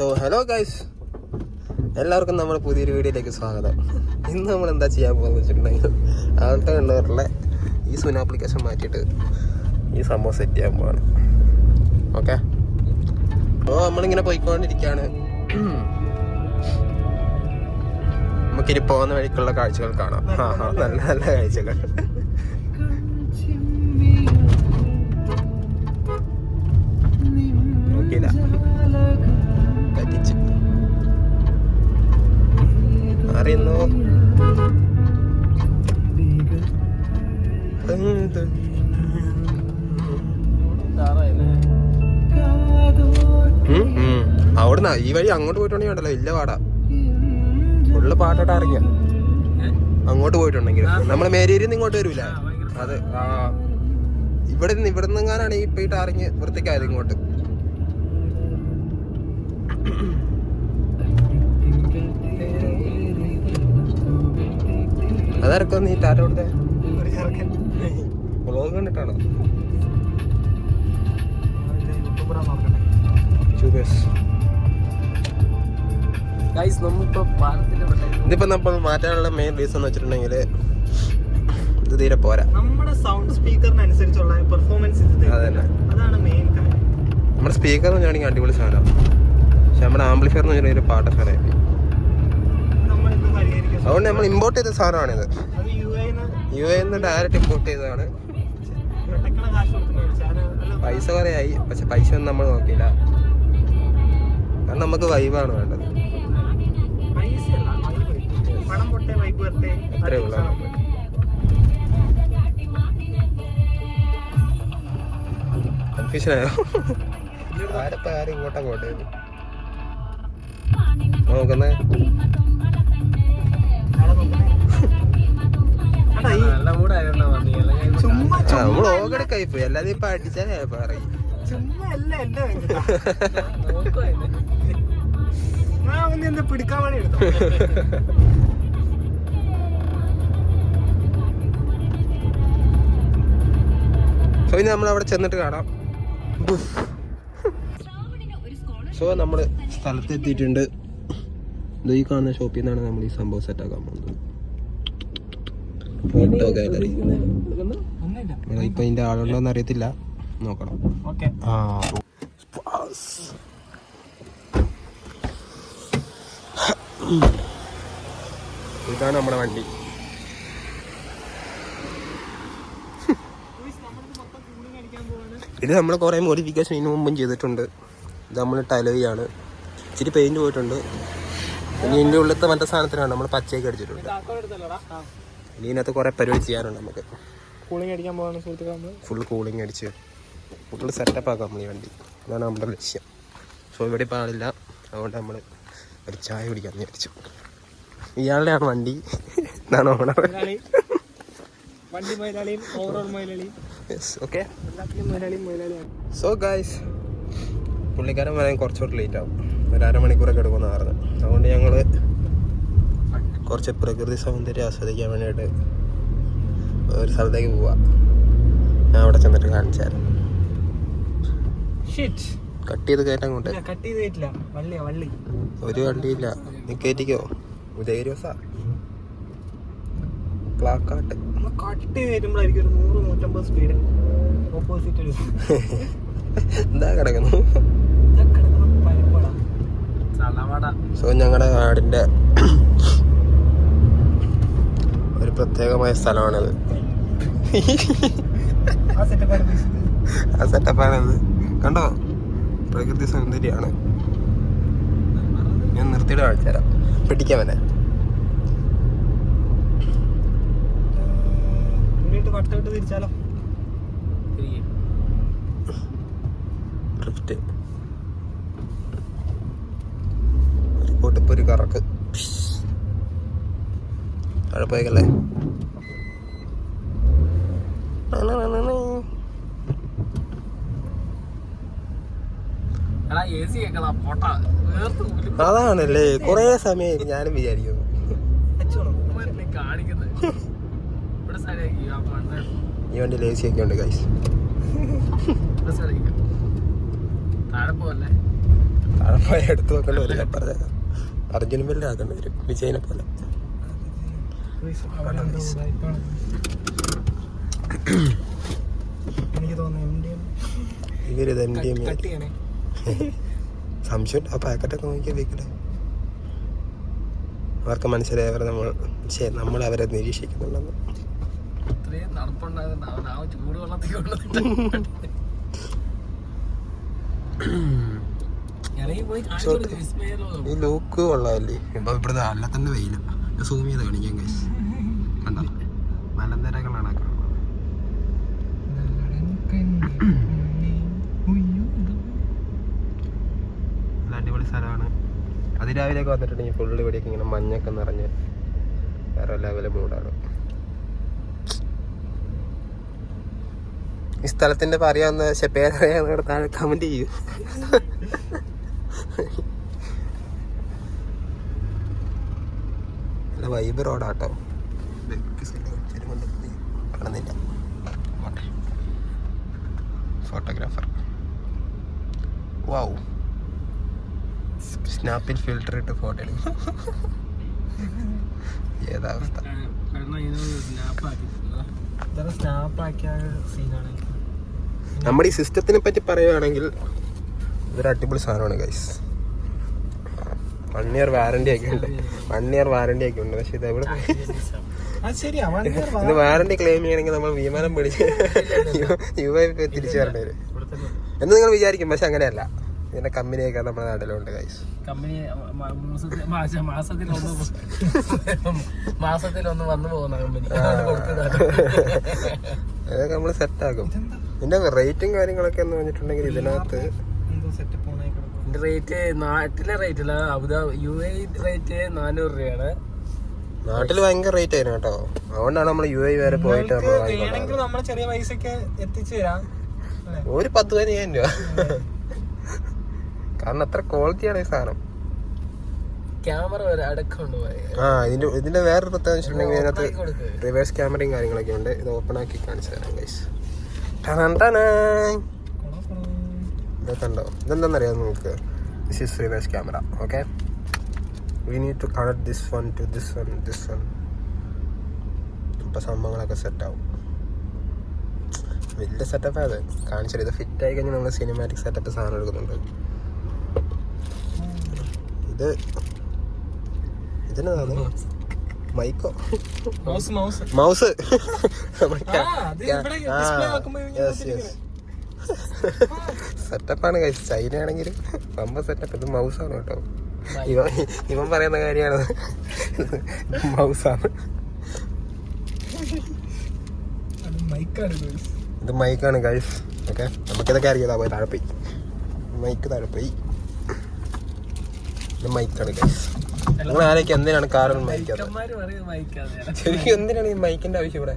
So hello guys, എല്ലാവർക്കും നമ്മുടെ പുതിയൊരു വീഡിയോയിലേക്ക് സ്വാഗതം. ഇന്ന് നമ്മൾ എന്താ ചെയ്യാൻ പോകുന്നത് വെച്ചിട്ടുണ്ടെങ്കിൽ ആൾട്ടോ ഉള്ളവരുടെ ഈ സുന ആപ്ലിക്കേഷൻ മാറ്റിയിട്ട് ഈ സംഭവം സെറ്റ് ചെയ്യാൻ പോവാണ്. ഓക്കെ, അപ്പോൾ നമ്മളിങ്ങനെ പോയിക്കൊണ്ടിരിക്കുകയാണ്. നമുക്കിനി പോകുന്ന വഴിക്കുള്ള കാഴ്ചകൾ കാണാം. നല്ല നല്ല കാഴ്ചകൾ. പറ്റിച്ചു അറിയുന്നു. അവിടുന്ന് ഈ വഴി അങ്ങോട്ട് പോയിട്ടുണ്ടെങ്കിൽ ഉണ്ടല്ലോ ഇല്ല പാടാ, ഫുള്ള് പാട്ടായിട്ട് ഇറങ്ങിയ അങ്ങോട്ട് പോയിട്ടുണ്ടെങ്കിൽ നമ്മള് മേരിയിൽ ഇങ്ങോട്ട് വരൂല. അത് ഇവിടെ നിന്നെങ്ങാനാണ് ഈ പോയിട്ട് ഇറങ്ങി വൃത്തിക്കായത് ഇങ്ങോട്ട്. അതാരൊക്കെ നീ ടാറ്റ കൊടുത്തേ വ്ളോഗ് കണ്ടിട്ടാണോ? ഇതിപ്പോ നമ്മൾ മാറ്റാനുള്ള മെയിൻ റീസൺ എന്ന് വെച്ചിട്ടുണ്ടെങ്കിൽ ഇത് തീരെ പോരാ. നമ്മുടെ സൗണ്ട് സ്പീക്കറിനനുസരിച്ചുള്ള പെർഫോമൻസ് അതാണ് മെയിൻ കാര്യം. നമ്മുടെ സ്പീക്കർ എന്ന് പറഞ്ഞാണെങ്കിൽ അടിപൊളി സാധനമാണ്, പക്ഷെ നമ്മുടെ ആംപ്ലിഫയർ എന്ന് പറഞ്ഞാൽ ഒരു പാട്ട സാധനമായി. അതുകൊണ്ട് നമ്മൾ ഇമ്പോർട്ട് ചെയ്ത സാധനമാണിത്. യു എന്ന് ഡയറക്റ്റ് ഇമ്പോർട്ട് ചെയ്തതാണ്. പൈസ കുറേ ആയി, പക്ഷെ പൈസ ഒന്നും നമ്മൾ നോക്കിയില്ല. കാരണം നമുക്ക് വൈബാണ് വേണ്ടത്. അത്രേ ഉള്ളൂ. കൺഫ്യൂഷനായോ? ആരപ്പം ആരും ഇങ്ങോട്ടാ പോട്ടെ നോക്കുന്നേ. നമ്മൾ ഓകടക്കായി പോയി, അല്ലാതെ ഇപ്പൊ അടിച്ചാലേ പറയും. സോ ഇനി നമ്മൾ അവിടെ ചെന്നിട്ട് കാണാം. സോ നമ്മള് സ്ഥലത്തെത്തിയിട്ടുണ്ട്. ഈ കാണുന്ന ഷോപ്പിൽ നിന്നാണ് നമ്മൾ ഈ സംഭവം സെറ്റ് ആക്കാൻ പോകുന്നത്. Photo gallery. ഇപ്പൊ ഇതിന്റെ ആളുണ്ടോന്ന് അറിയത്തില്ല, നോക്കണം. ഇതാണ് നമ്മുടെ വണ്ടി. ഇത് നമ്മൾ കുറെ മോഡിഫിക്കേഷൻ ഇതിനു മുമ്പും ചെയ്തിട്ടുണ്ട്. ഇത് നമ്മൾ ടലോയാണ്, ഇച്ചിരി പെയിന്റ് പോയിട്ടുണ്ട്. ഇനി ഇതിൻ്റെ ഉള്ളിലത്തെ മറ്റേ സാധനത്തിനാണ് നമ്മൾ പച്ചയൊക്കെ അടിച്ചിട്ടുണ്ട്. ഇനി ഇതിനകത്ത് കുറെ പരിപാടി ചെയ്യാനുണ്ട് നമുക്ക്. കൂളിംഗ് അടിക്കാൻ പോകാണ്, ഫുൾ കൂളിംഗ് അടിച്ച് ഫുൾ സെറ്റപ്പ് ആക്കാം നമ്മൾ ഈ വണ്ടി. അതാണ് നമ്മുടെ ലക്ഷ്യം. സോ ഇവിടെ ഇപ്പോൾ ആളില്ല, അതുകൊണ്ട് നമ്മൾ ഒരു ചായ കുടിക്കാൻ വിചാരിച്ചു. ഇയാളുടെയാണ് വണ്ടി, ഇതാണ് ഓണർ. ഓക്കെ. സോ ഗൈസ്, പുള്ളിക്കാരൻ വരാൻ കുറച്ചുകൂടി ലേറ്റ് ആവും. ഒരു അരമണിക്കൂറൊക്കെ എടുക്കുമെന്ന് പറഞ്ഞു. അതുകൊണ്ട് ഞങ്ങൾ കുറച്ച് പ്രകൃതി സൗന്ദര്യം ആസ്വദിക്കാൻ വേണ്ടിയിട്ട് ഒരു സ്ഥലത്തേക്ക് പോവാ. ഞാൻ അവിടെ ചെന്നിട്ട് കാണിച്ചു തരാം. കട്ട് ചെയ്ത് കയറ്റാൻ കൊണ്ട് ഒരു വണ്ടിയില്ല. നീ കയറ്റിക്കോ. ഉദയരോസാ പ്ലാക്കാട്ട് എന്താ കിടക്കുന്നു. സോ ഞങ്ങളുടെ നാടിന്റെ ഒരു പ്രത്യേകമായ സ്ഥലമാണിത്. ആ സെറ്റപ്പാണിത്. കണ്ടോ, പ്രകൃതി സൗന്ദര്യമാണ്. ഞാൻ നിർത്തിയിട്ട് കാണിച്ചു തരാം. പിടിക്കാൻ വന്നെ തിരിച്ചാലോ. ഇപ്പൊ ഒരു കറക്ക് പോയേക്കല്ലേ. അതാണല്ലേ കൊറേ സമയം ഞാനും വിചാരിക്കുന്നു. ഈ വണ്ടി ലേസി ഒക്കെ ഉണ്ട് ഗൈസ്. താഴെ പോയി എടുത്ത് വെക്കേണ്ടി വരില്ല. പറഞ്ഞേക്കാം, അർജുൻ ബെല്ലെ ആക്കേണ്ടി വരും, വിജയനെ പോലെ. എനിക്ക് തോന്നുന്നു ഇവരിത് സംശയം. ആ പാക്കറ്റൊക്കെ നോക്കിയാൽ വെക്കട്ടെ. അവർക്ക് മനസ്സിലായി നമ്മൾ അവരെ നിരീക്ഷിക്കുന്നുണ്ടെന്ന്. ഈ ലൂക്ക് കൊള്ളാമല്ലേ. ഇപ്പൊ ഇവിടുത്തെ അല്ല തന്നെ വെയില. സൂം ചെയ്ത് കാണിക്കാൻ കഴിച്ചു. കണ്ടോ മലനിരകളാണ് കാണുന്നത്. നല്ല അടിപൊളി സ്ഥലമാണ്. അതിരാവിലെയൊക്കെ വന്നിട്ടുണ്ടെങ്കിൽ ഫുള്ള് ഇവിടെയൊക്കെ ഇങ്ങനെ മഞ്ഞൊക്കെ നിറഞ്ഞ് വേറെ ലെവല് മൂടാണ്. ഈ സ്ഥലത്തിന്റെ പറയാവുന്ന പേരറിയാവുന്ന താഴെ കമന്റ് ചെയ്യൂ. നല്ല വൈബ് റോഡാട്ടോ. കാണുന്നില്ല. ഫോട്ടോഗ്രാഫർ. വാവ്, സ്നാപ്പിൽ ഫിൽറ്റർ ഇട്ട് ഫോട്ടോ എടുക്കും. ഏതാവസ്ഥ. നമ്മുടെ ഈ സിസ്റ്റത്തിനെ പറ്റി പറയുകയാണെങ്കിൽ ഇതൊരു അടിപൊളി സാധനമാണ് ഗൈസ്. 1 year വാറണ്ടി ഒക്കെ ഉണ്ട്. 1 year വാറണ്ടി ഒക്കെ ഉണ്ട്. പക്ഷെ ഇതെവിടെ ഇത് വാറണ്ടി ക്ലെയിം ചെയ്യണമെങ്കിൽ നമ്മൾ വിമാനം പിടിച്ച് UAE തിരിച്ചു വരേണ്ടി വരും എന്ന് നിങ്ങൾ വിചാരിക്കും. പക്ഷെ അങ്ങനെയല്ല. ഇതിന്റെ കമ്പനിയൊക്കെ നമ്മുടെ നാട്ടിലുണ്ട് ഗൈസ്. മാസത്തിലൊന്ന് വന്നു പോകുന്ന കമ്പനി അതൊക്കെ നമ്മൾ സെറ്റ് ആക്കും. ഇതിന്റെ റേറ്റും കാര്യങ്ങളൊക്കെ എന്ന് പറഞ്ഞിട്ടുണ്ടെങ്കിൽ ഇതിനകത്ത് റേറ്റ് നാട്ടിലെ റേറ്റ് അല്ല, അബുദാബി UAE റേറ്റ് 400 രൂപയാണ്. നാട്ടിൽ ഭയങ്കര റേറ്റ് ആയിരുന്നു കേട്ടോ. അതുകൊണ്ടാണ് നമ്മൾ UAE വരെ പോയിട്ട് നമ്മൾ ചെറിയ പൈസക്ക് എത്തിച്ചു തരാം. ഒരു 10,000 രൂപ. കാരണം അത്ര ക്വാളിറ്റിയാണ് ഈ സാധനം. ക്യാമറ വരെ അടക്കമുണ്ട്. ഇതിന്റെ വേറൊരു പ്രത്യേകത വെച്ചിട്ടുണ്ടെങ്കിൽ ഇതിനകത്ത് റിവേഴ്സ് ക്യാമറയും കാര്യങ്ങളൊക്കെ ഉണ്ട്. ഇത് ഓപ്പൺ ആക്കി കാണിച്ചു തരാം ഗൈസ്. ഇതൊക്കെ ഉണ്ടോ? ഇതെന്താണെന്നറിയാം നിങ്ങൾക്ക്? This is reverse camera. Okay, we need to connect this one to this one. ഇപ്പം സംഭവങ്ങളൊക്കെ സെറ്റാവും. വലിയ സെറ്റപ്പ് അത് കാണിച്ചത്. ഇത് ഫിറ്റ് ആയി കഴിഞ്ഞാൽ നമ്മൾ സിനിമാറ്റിക് സെറ്റപ്പ് സാധനം എടുക്കുന്നുണ്ട്. ഇതിനാണ് മൈക്കോ മൗസ്. സെറ്റപ്പാണ് കഴിച്ചു. ചൈന ആണെങ്കിലും പമ്പ സെറ്റപ്പ്. ഇത് മൗസാണ് കേട്ടോ. ഇവൻ പറയുന്ന കാര്യമാണ്. മൗസാണ്. ഇത് മൈക്കാണ് ഗൈസ്. ഓക്കെ, നമുക്കിതൊക്കെ അറിയാം. പോയി താഴെ പോയി മൈക്ക് താഴെ പോയി. ഇത് മൈക്കാണ് ഗൈസ്. നിങ്ങൾ ആരൊക്കെ എന്തിനാണ് കാറിൽ മൈക്കാതെ? ശരിക്കും എന്തിനാണ് ഈ മൈക്കിന്റെ ആവശ്യം ഇവിടെ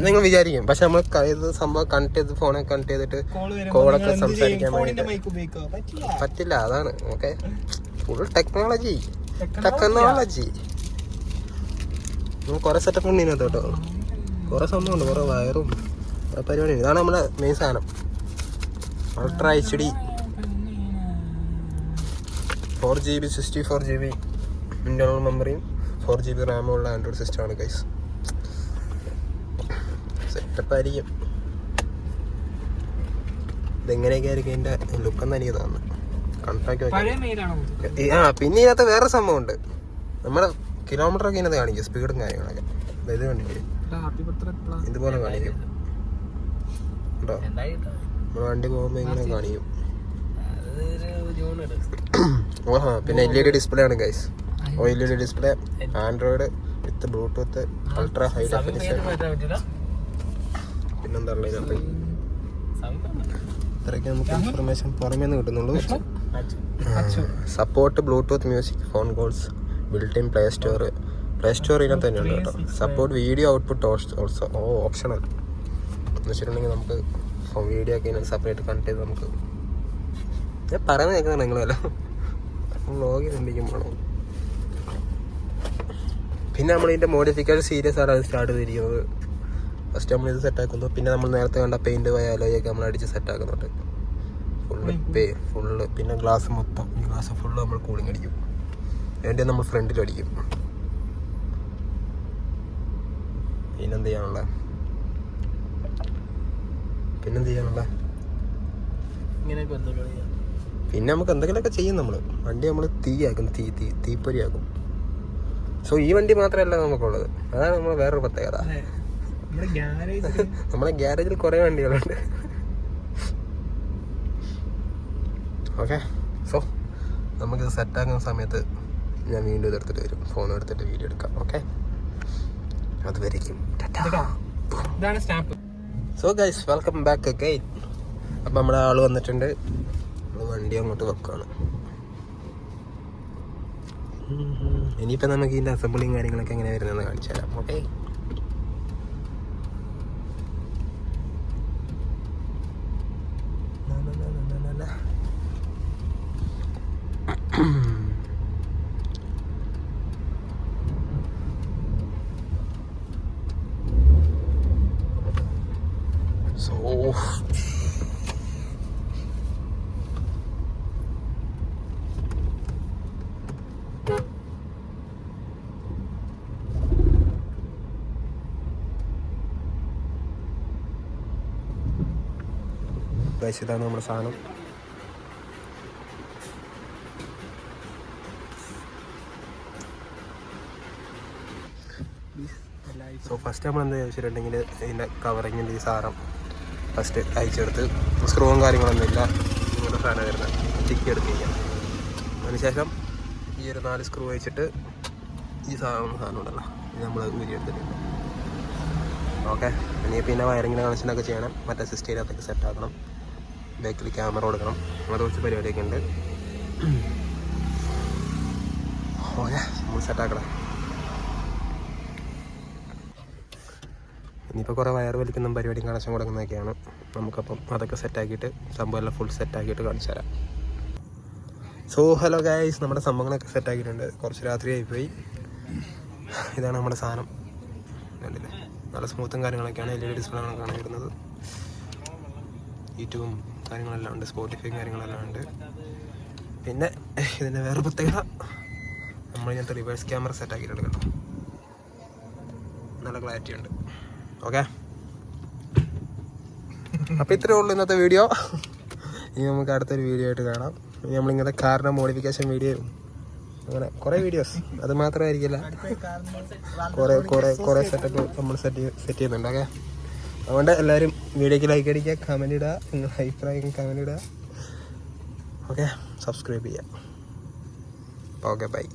നിങ്ങൾ വിചാരിക്കും. പക്ഷെ നമ്മൾ ഇത് സംഭവം കണക്ട് ചെയ്ത് ഫോണെ കണക്ട് ചെയ്തിട്ട് കോളൊക്കെ സംസാരിക്കാൻ വേണ്ടിട്ട് പറ്റില്ല. അതാണ്. Okay, full technology. കുറെ സെറ്റപ്പ് ഉണ്ട് ഇതിനകത്ത് കേട്ടോ. കുറെ സംഭവമുണ്ട്, കുറെ വയറും കുറെ പരിപാടിയുണ്ട്. ഇതാണ് നമ്മുടെ മെയിൻ സാധനം. Ultra HD 4GB 64GB internal മെമ്മറിയും 4GB റാമും ഉള്ള ആൻഡ്രോയിഡ് സിസ്റ്റമാണ് ഗൈസ്. സെറ്റപ്പ് ആയിരിക്കും. ഇതെങ്ങനെയൊക്കെ ആയിരിക്കും ഇതിന്റെ ലുക്ക് എന്ന് എനിക്ക് തോന്നുന്നു. കണക്റ്റാക്കി പിന്നെ ഇതിനകത്ത് വേറെ സംഭവം ഉണ്ട്. നമ്മുടെ കിലോമീറ്റർ ഒക്കെ ഇതിനകത്ത് കാണിക്കും, സ്പീഡും കാര്യങ്ങളൊക്കെ. ഇത് കണ്ടില്ലേ, ഇതുപോലെ കാണിക്കും കേട്ടോ. നമ്മൾ വണ്ടി പോകുമ്പോ ഇങ്ങനെ കാണിക്കും. പിന്നെ LED ഡിസ്പ്ലേ ആണ് guys. LED display, Android with Bluetooth, ultra high definition. പിന്നെന്താ ഉള്ളത്? ഇത്രയൊക്കെ നമുക്ക് ഇൻഫർമേഷൻ പുറമേന്ന് കിട്ടുന്നുള്ളൂ. Support Bluetooth music, phone calls, built in Play Store ഇതിനകത്ത് തന്നെയുണ്ട് കേട്ടോ. Support video output also optional എന്ന് വെച്ചിട്ടുണ്ടെങ്കിൽ നമുക്ക് വീഡിയോ ഒക്കെ ഇതിനകത്ത് സെപ്പറേറ്റ് കണക്ട് ചെയ്ത് നമുക്ക് ഞാൻ പറയുന്നത് കേൾക്കുന്നത് നിങ്ങളല്ല വ്ളോഗിൽ എന്തെങ്കിലും. പിന്നെ നമ്മളിതിൻ്റെ മോഡിഫിക്കേഷൻ സീരിയസ് ആണ് സ്റ്റാർട്ട് ചെയ്തിരിക്കുന്നത്. ഫസ്റ്റ് നമ്മളിത് സെറ്റാക്കുന്നു. പിന്നെ നമ്മൾ നേരത്തെ കണ്ട പെയിൻറ്റ് പോയ അലോയൊക്കെ നമ്മൾ അടിച്ച് സെറ്റാക്കുന്നുണ്ട്. ഫുള്ള് പിന്നെ ഗ്ലാസ് മൊത്തം ഈ ഗ്ലാസ് ഫുള്ള് നമ്മൾ കൂളിംഗ് അടിക്കും. അതിൻ്റെ നമ്മൾ ഫ്രണ്ടിൽ അടിക്കും. പിന്നെന്ത് ചെയ്യാനുള്ള പിന്നെ നമുക്ക് എന്തെങ്കിലുമൊക്കെ ചെയ്യും. നമ്മൾ വണ്ടി നമ്മൾ തീയാക്കും, തീപ്പൊരിയാക്കും. സോ ഈ വണ്ടി മാത്രമല്ല നമുക്കുള്ളത്, അതാണ് നമ്മൾ വേറൊരു പ്രത്യേകത. നമ്മുടെ ഗ്യാരേജിൽ കുറേ വണ്ടികളുണ്ട്. ഓക്കെ, സോ നമുക്ക് സെറ്റാക്കുന്ന സമയത്ത് ഞാൻ വീണ്ടും ഇതെടുത്തിട്ട് വരും, ഫോൺ എടുത്തിട്ട് വീഡിയോ എടുക്കാം. ഓക്കെ, അതുവരേക്കും ഇതാണ് stamp. So guys, welcome back again. അപ്പം നമ്മുടെ ആൾ വന്നിട്ടുണ്ട്. നമ്മൾ വണ്ടി അങ്ങോട്ട് വെക്കുകയാണ്. ഇനിയിപ്പോൾ നമുക്ക് ഇതിൻ്റെ അസംബ്ലിയും കാര്യങ്ങളൊക്കെ എങ്ങനെ വരുന്നതെന്ന് കാണിച്ചു തരാം. ഓക്കെ, ഇതാണ് നമ്മുടെ സാധനം. സോ ഫസ്റ്റ് നമ്മൾ എന്താ ചോദിച്ചിട്ടുണ്ടെങ്കിൽ ഇതിൻ്റെ കവറിങ്ങിൻ്റെ ഈ സാധനം ഫസ്റ്റ് അയച്ചെടുത്ത്, സ്ക്രൂവും കാര്യങ്ങളൊന്നുമില്ല, ഇങ്ങനത്തെ സാധനം വരുന്നത് ടിക്കി എടുത്ത് കഴിഞ്ഞാൽ അതിനുശേഷം ഈ ഒരു 4 സ്ക്രൂ വെച്ചിട്ട് ഈ സാധനം ഉണ്ടല്ലോ ഇത് നമ്മൾ ഊരിയെടുത്തിട്ടുണ്ട്. ഓക്കെ, ഇനി പിന്നെ വയറിങ്ങിൻ്റെ കണക്ഷനൊക്കെ ചെയ്യണം, മറ്റേ സിസ്റ്റത്തിനകത്തൊക്കെ സെറ്റാക്കണം, ബാക്കിൽ ക്യാമറ കൊടുക്കണം, അത് കുറച്ച് പരിപാടിയൊക്കെ ഉണ്ട്. ഓക്കെ, നമ്മൾ സെറ്റാക്കണം. ഇനിയിപ്പോൾ കുറേ വയർ വലിക്കുന്ന പരിപാടിയും കണക്ഷൻ കൊടുക്കുന്നതൊക്കെയാണ്. നമുക്കപ്പം അതൊക്കെ സെറ്റാക്കിയിട്ട് സംഭവമെല്ലാം ഫുൾ സെറ്റാക്കിയിട്ട് കാണിച്ചു തരാം. സോ ഹലോ ഗൈസ്, നമ്മുടെ സംഭവങ്ങളൊക്കെ സെറ്റാക്കിയിട്ടുണ്ട്. കുറച്ച് രാത്രി ആയിപ്പോയി. ഇതാണ് നമ്മുടെ സാധനം. കണ്ടില്ലേ, നല്ല സ്മൂത്തും കാര്യങ്ങളൊക്കെയാണ്. LED ഡിസ്പ്ലേകളൊക്കെയാണ് വരുന്നത്. യൂട്യൂബും കാര്യങ്ങളെല്ലാം ഉണ്ട്, സ്പോട്ടിഫൈ കാര്യങ്ങളെല്ലാം ഉണ്ട്. പിന്നെ ഇതിൻ്റെ വേറെ പ്രത്യേകത, നമ്മളിങ്ങനത്തെ റിവേഴ്സ് ക്യാമറ സെറ്റാക്കിയിട്ടുണ്ട് കേട്ടോ. നല്ല ക്ലാരിറ്റി ഉണ്ട്. ഓക്കെ, അപ്പോൾ ഇത്രയേ ഉള്ളൂ ഇന്നത്തെ വീഡിയോ. ഇനി നമുക്ക് അടുത്തൊരു വീഡിയോ ആയിട്ട് കാണാം. ഇനി നമ്മളിങ്ങനെ കാറിൻ്റെ മോഡിഫിക്കേഷൻ വീഡിയോയും അങ്ങനെ കുറേ വീഡിയോസ്, അത് മാത്രമായിരിക്കില്ല, കുറേ സെറ്റപ്പ് നമ്മൾ സെറ്റ് ചെയ്യുന്നുണ്ട്. ഓക്കെ, അതുകൊണ്ട് എല്ലാവരും വീഡിയോയ്ക്ക് ലൈക്ക് അടിക്കുക, കമൻറ്റ് ഇടുക, നിങ്ങളുടെ അഭിപ്രായം കമൻറ്റ് ഇടുക. ഓക്കെ, സബ്സ്ക്രൈബ് ചെയ്യുക. Okay, by.